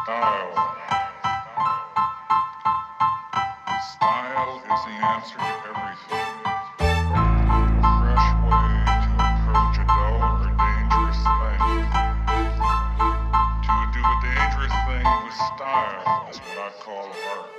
Style. Style is the answer to everything. A fresh way to approach a dull or dangerous thing. To do a dangerous thing with style is what I call art.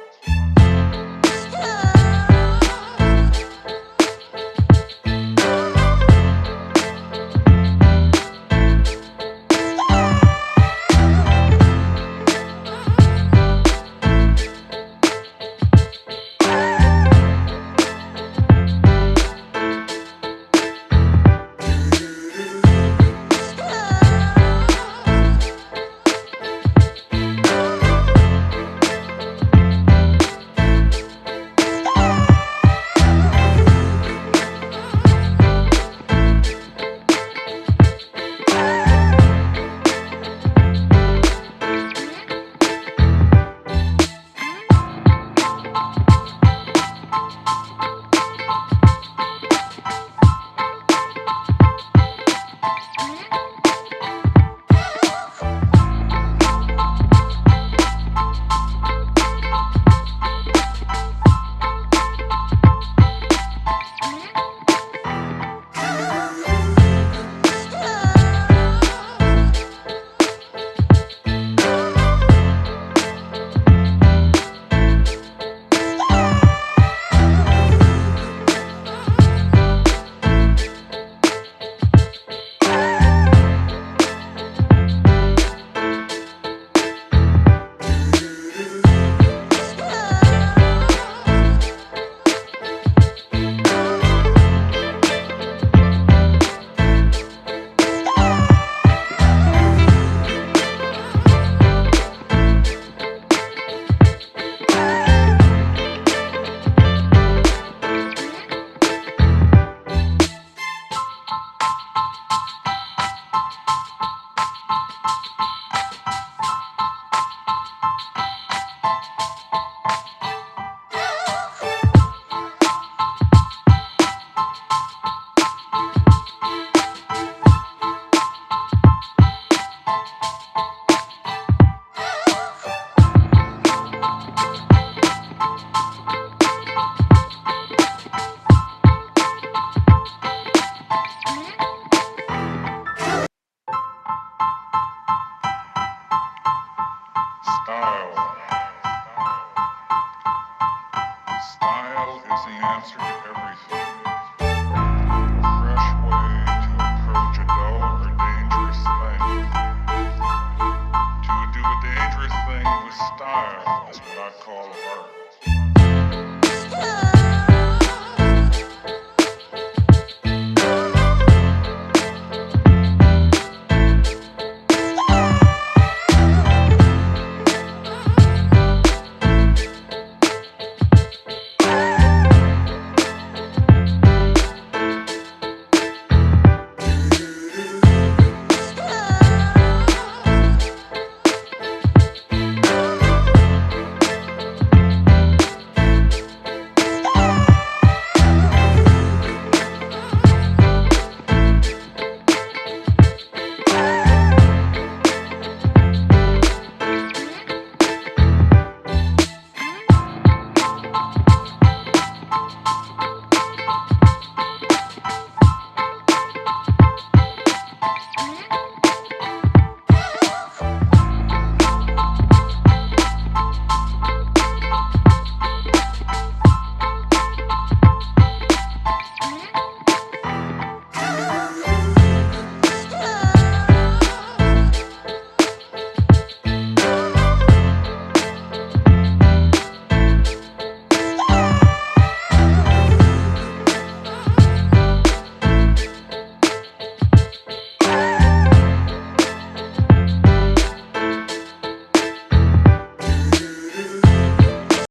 Style. Style is the answer to everything. A fresh way to approach a dull or dangerous thing. To do a dangerous thing with style is what I call art.